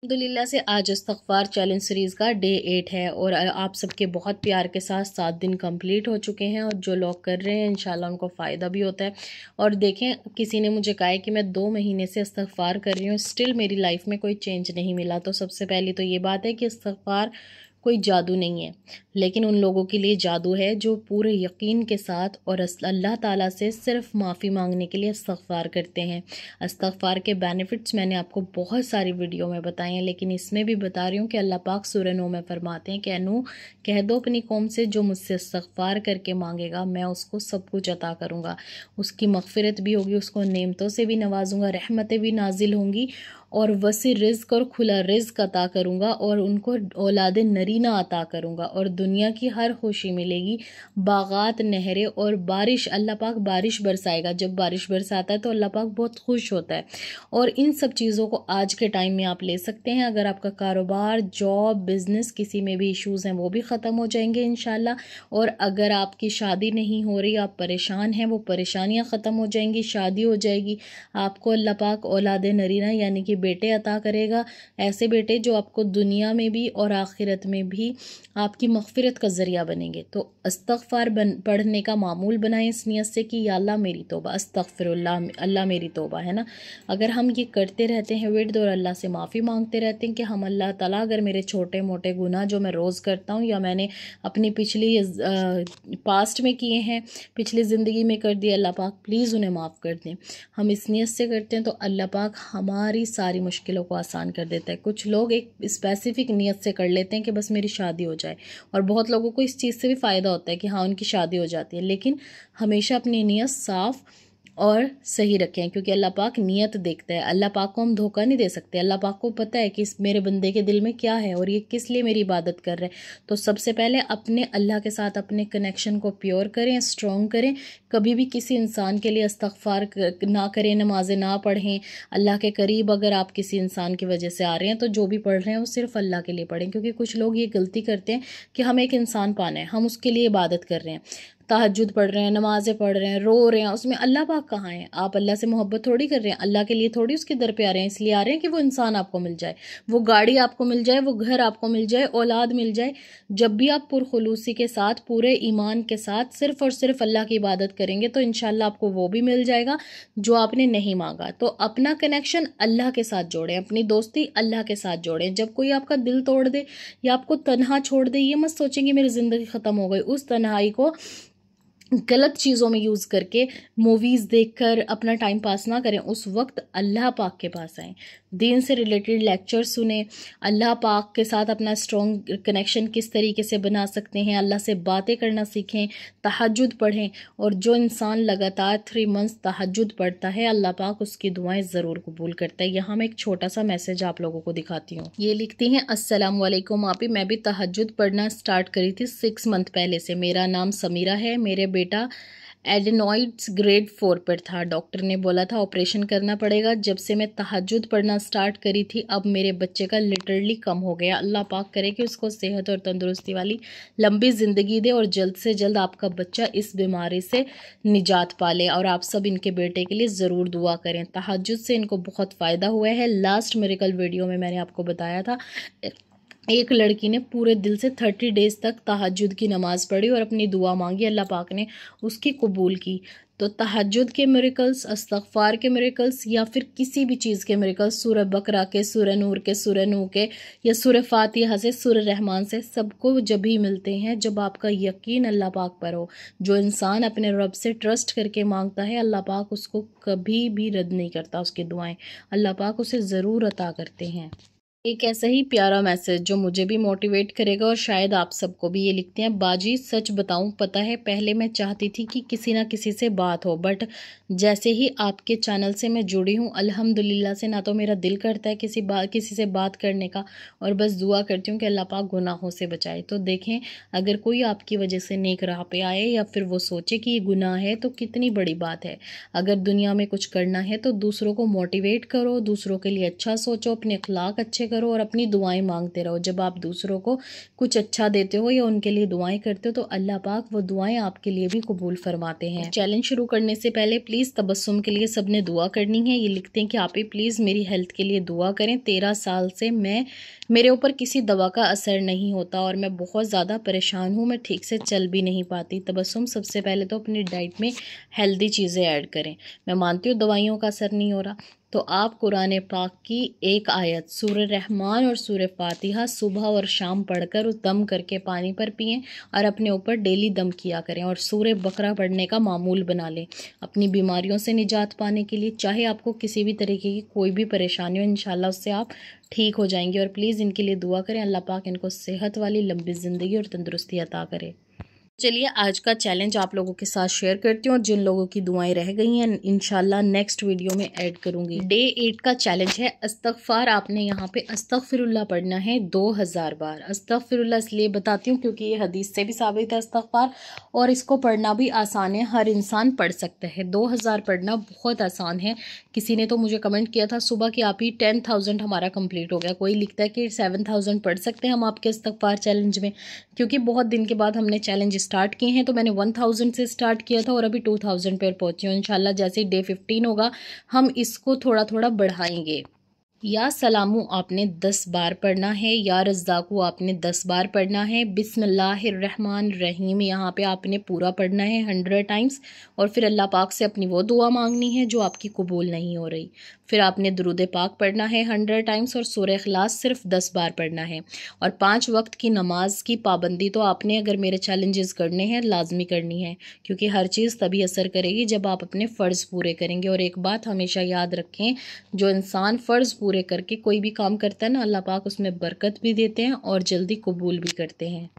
अल्हम्दुलिल्लाह से आज इस्तग़फ़ार चैलेंज सीरीज़ का डे 8 है और आप सबके बहुत प्यार के साथ 7 दिन कंप्लीट हो चुके हैं और जो लोग कर रहे हैं इंशाल्लाह उनको फ़ायदा भी होता है। और देखें, किसी ने मुझे कहा है कि मैं 2 महीने से इस्तग़फ़ार कर रही हूँ, स्टिल मेरी लाइफ में कोई चेंज नहीं मिला। तो सबसे पहली तो ये बात है कि इस्तग़फ़ार कोई जादू नहीं है, लेकिन उन लोगों के लिए जादू है जो पूरे यकीन के साथ और अल्लाह ताला से सिर्फ़ माफ़ी मांगने के लिए इस्तग़फ़ार करते हैं। इस्तग़फ़ार के बेनिफिट्स मैंने आपको बहुत सारी वीडियो में बताए हैं, लेकिन इसमें भी बता रही हूँ कि अल्लाह पाक सूरह नूह में फरमाते हैं कि नूह कह दो अपनी कौम से, जो मुझसे इस्तग़फ़ार करके मांगेगा मैं उसको सब कुछ अता करूँगा, उसकी मग़फ़िरत भी होगी, उसको नेमतों से भी नवाजूँगा, रहमतें भी नाजिल होंगी और वसी रिज़्क़ और खुला रिज़्क़ अता करूँगा और उनको औलाद नरीना अता करूँगा और दुनिया की हर खुशी मिलेगी, बागात, नहरें और बारिश। अल्लाह पाक बारिश बरसाएगा। जब बारिश बरसाता है तो अल्लाह पाक बहुत खुश होता है। और इन सब चीज़ों को आज के टाइम में आप ले सकते हैं। अगर आपका कारोबार, जॉब, बिज़नेस किसी में भी इश्यूज़ हैं वो भी ख़त्म हो जाएंगे इंशाल्लाह। और अगर आपकी शादी नहीं हो रही, आप परेशान हैं, वो परेशानियाँ ख़त्म हो जाएंगी, शादी हो जाएगी। आपको अल्लाह पाक औलाद नरीना यानी कि बेटे अता करेगा, ऐसे बेटे जो आपको दुनिया में भी और आखिरत में भी आपकी मग़फ़िरत का ज़रिया बनेंगे। तो इस्तग़फ़ार पढ़ने का मामूल बनाएं इस नियत से कि या अल्लाह मेरी तौबा, अस्तग़फ़िरुल्लाह, अल्लाह मेरी तौबा, है ना। अगर हम ये करते रहते हैं विर्द और अल्लाह से माफ़ी मांगते रहते हैं कि हम अल्लाह ताला अगर मेरे छोटे मोटे गुनाह जो मैं रोज़ करता हूँ या मैंने अपनी पिछली पास्ट में किए हैं, पिछली ज़िंदगी में कर दिए, अल्लाह पाक प्लीज़ उन्हें माफ़ कर दें। हम इस नियत से करते हैं तो अल्लाह पाक हमारी सारी मुश्किलों को आसान कर देता है। कुछ लोग एक स्पेसिफ़िक नियत से कर लेते हैं कि बस मेरी शादी हो जाए, और बहुत लोगों को इस चीज़ से भी फ़ायदा होता है कि हाँ उनकी शादी हो जाती है। लेकिन हमेशा अपनी नियत साफ़ और सही रखें, क्योंकि अल्लाह पाक नियत देखता है। अल्लाह पाक को हम धोखा नहीं दे सकते। अल्लाह पाक को पता है कि इस मेरे बंदे के दिल में क्या है और ये किस लिए मेरी इबादत कर रहे हैं। तो सबसे पहले अपने अल्लाह के साथ अपने कनेक्शन को प्योर करें, स्ट्रॉन्ग करें। कभी भी किसी इंसान के लिए इस्तग़फ़ार ना करें, नमाज़ें ना पढ़ें। अल्लाह के करीब अगर आप किसी इंसान की वजह से आ रहे हैं तो जो भी पढ़ रहे हैं वो सिर्फ़ अल्लाह के लिए पढ़ें, क्योंकि कुछ लोग ये गलती करते हैं कि हम एक इंसान पाना है, हम उसके लिए इबादत कर रहे हैं, तहज्जुद पढ़ रहे हैं, नमाज़ें पढ़ रहे हैं, रो रहे हैं, उसमें अल्लाह पाक कहाँ है? आप अल्लाह से मोहब्बत थोड़ी कर रहे हैं, अल्लाह के लिए थोड़ी उसके दर पे आ रहे हैं। इसलिए आ रहे हैं कि वो इंसान आपको मिल जाए, वो गाड़ी आपको मिल जाए, वो घर आपको मिल जाए, औलाद मिल जाए। जब भी आप पुरखुलूसी के साथ, पूरे ईमान के साथ सिर्फ़ और सिर्फ अल्लाह की इबादत करेंगे तो इंशाल्लाह आपको वो भी मिल जाएगा जो आपने नहीं मांगा। तो अपना कनेक्शन अल्लाह के साथ जोड़ें, अपनी दोस्ती अल्लाह के साथ जोड़ें। जब कोई आपका दिल तोड़ दे या आपको तन्हा छोड़ दे, ये मत सोचें कि मेरी ज़िंदगी ख़त्म हो गई। उस तन्हाई को गलत चीज़ों में यूज़ करके, मूवीज़ देखकर अपना टाइम पास ना करें। उस वक्त अल्लाह पाक के पास आएँ, दीन से रिलेटेड लेक्चर सुने, अल्लाह पाक के साथ अपना स्ट्रॉन्ग कनेक्शन किस तरीके से बना सकते हैं, अल्लाह से बातें करना सीखें, तहज्जुद पढ़ें। और जो इंसान लगातार 3 मंथ्स तहज्जुद पढ़ता है, अल्लाह पाक उसकी दुआएं ज़रूर कबूल करता है। यहाँ मैं एक छोटा सा मैसेज आप लोगों को दिखाती हूँ। ये लिखती हैं, अस्सलाम वालेकुम आपी, मैं भी तहज्जुद पढ़ना स्टार्ट करी थी 6 मंथ पहले से। मेरा नाम समीरा है, मेरे बेटा एडेनॉइड्स ग्रेड 4 पर था। डॉक्टर ने बोला था ऑपरेशन करना पड़ेगा। जब से मैं तहज्जुद पढ़ना स्टार्ट करी थी, अब मेरे बच्चे का लिटरली कम हो गया। अल्लाह पाक करे कि उसको सेहत और तंदुरुस्ती वाली लंबी ज़िंदगी दे और जल्द से जल्द आपका बच्चा इस बीमारी से निजात पाले। और आप सब इनके बेटे के लिए ज़रूर दुआ करें। तहज्जुद से इनको बहुत फ़ायदा हुआ है। लास्ट मिरेकल वीडियो में मैंने आपको बताया था, एक लड़की ने पूरे दिल से 30 डेज़ तक तहज्जुद की नमाज़ पढ़ी और अपनी दुआ मांगी, अल्लाह पाक ने उसकी कबूल की। तो तहज्जुद के मिरेकल्स, इस्तग़फ़ार के मिरेकल्स या फिर किसी भी चीज़ के मिरेकल्स, सूरह बकरा के, सूरह नूर के, सूरह नूह के या सूरह फातिहा से, सूरह रहमान से, सबको जब ही मिलते हैं जब आपका यकीन अल्लाह पाक पर हो। जो इंसान अपने रब से ट्रस्ट करके मांगता है, अल्लाह पाक उसको कभी भी रद्द नहीं करता उसकी दुआएं, अल्लाह पाक उसे ज़रूर अता करते हैं। एक ऐसा ही प्यारा मैसेज जो मुझे भी मोटिवेट करेगा और शायद आप सबको भी। ये लिखते हैं, बाजी सच बताऊं, पता है पहले मैं चाहती थी कि किसी ना किसी से बात हो, बट जैसे ही आपके चैनल से मैं जुड़ी हूँ अल्हम्दुलिल्लाह से, ना तो मेरा दिल करता है किसी से बात करने का, और बस दुआ करती हूँ कि अल्लाह पाक गुनाहों से बचाए। तो देखें, अगर कोई आपकी वजह से नेक राह पे आए या फिर वो सोचे कि ये गुनाह है तो कितनी बड़ी बात है। अगर दुनिया में कुछ करना है तो दूसरों को मोटिवेट करो, दूसरों के लिए अच्छा सोचो, अपने अखलाक अच्छे करो और अपनी दुआएं मांगते रहो। जब आप दूसरों को कुछ अच्छा देते हो या उनके लिए दुआएं करते हो तो अल्लाह पाक वो दुआएं आपके लिए भी कबूल फरमाते हैं। चैलेंज शुरू करने से पहले प्लीज़ तबस्सुम के लिए सबने दुआ करनी है। ये लिखते हैं कि आप ही प्लीज़ मेरी हेल्थ के लिए दुआ करें। 13 साल से मेरे ऊपर किसी दवा का असर नहीं होता और मैं बहुत ज़्यादा परेशान हूँ, मैं ठीक से चल भी नहीं पाती। तबस्सुम सबसे पहले तो अपनी डाइट में हेल्दी चीज़ें ऐड करें। मैं मानती हूँ दवाइयों का असर नहीं हो रहा, तो आप कुरान पाक की एक आयत सूरह रहमान और सूरह फातिहा सुबह और शाम पढ़कर उस दम करके पानी पर पिएं और अपने ऊपर डेली दम किया करें और सूरह बकरा पढ़ने का मामूल बना लें अपनी बीमारियों से निजात पाने के लिए। चाहे आपको किसी भी तरीके की कोई भी परेशानी हो, इंशाल्लाह उससे आप ठीक हो जाएंगे। और प्लीज़ इनके लिए दुआ करें, अल्लाह पाक इनको सेहत वाली लंबी ज़िंदगी और तंदुरुस्ती अता करे। चलिए आज का चैलेंज आप लोगों के साथ शेयर करती हूँ और जिन लोगों की दुआएं रह गई हैं इंशाल्लाह नेक्स्ट वीडियो में ऐड करूँगी। डे 8 का चैलेंज है इस्तग़फ़ार। आपने यहाँ पे अस्तग़फ़िरुल्लाह पढ़ना है 2000 बार। अस्तग़फ़िरुल्लाह इसलिए बताती हूँ क्योंकि ये हदीस से भी साबित है इस्तग़फ़ार, और इसको पढ़ना भी आसान है, हर इंसान पढ़ सकता है। 2000 पढ़ना बहुत आसान है। किसी ने तो मुझे कमेंट किया था सुबह कि आप ही 10,000 हमारा कंप्लीट हो गया। कोई लिखता है कि 7,000 पढ़ सकते हैं हम आपके इस्तग़फ़ार चैलेंज में। क्योंकि बहुत दिन के बाद हमने चैलेंज स्टार्ट किए हैं तो मैंने 1000 से स्टार्ट किया था और अभी 2000 पर पहुंची हूँ। इंशाल्लाह जैसे ही डे 15 होगा हम इसको थोड़ा थोड़ा बढ़ाएंगे। या सलामू आपने 10 बार पढ़ना है, या रज़्ज़ाक़ू आपने 10 बार पढ़ना है, बिस्मिल्लाहिर्रहमानिर्रहीम यहाँ पे आपने पूरा पढ़ना है 100 टाइम्स और फिर अल्लाह पाक से अपनी वो दुआ मांगनी है जो आपकी कबूल नहीं हो रही। फिर आपने दुरूद पाक पढ़ना है 100 टाइम्स और सूरह इखलास सिर्फ 10 बार पढ़ना है। और 5 वक्त की नमाज की पाबंदी तो आपने अगर मेरे चैलेंजेस करने हैं लाजमी करनी है, क्योंकि हर चीज़ तभी असर करेगी जब आप अपने फ़र्ज़ पूरे करेंगे। और एक बात हमेशा याद रखें, जो इंसान फ़र्ज़ पूरे करके कोई भी काम करता है ना, अल्लाह पाक उसमें बरकत भी देते हैं और जल्दी कबूल भी करते हैं।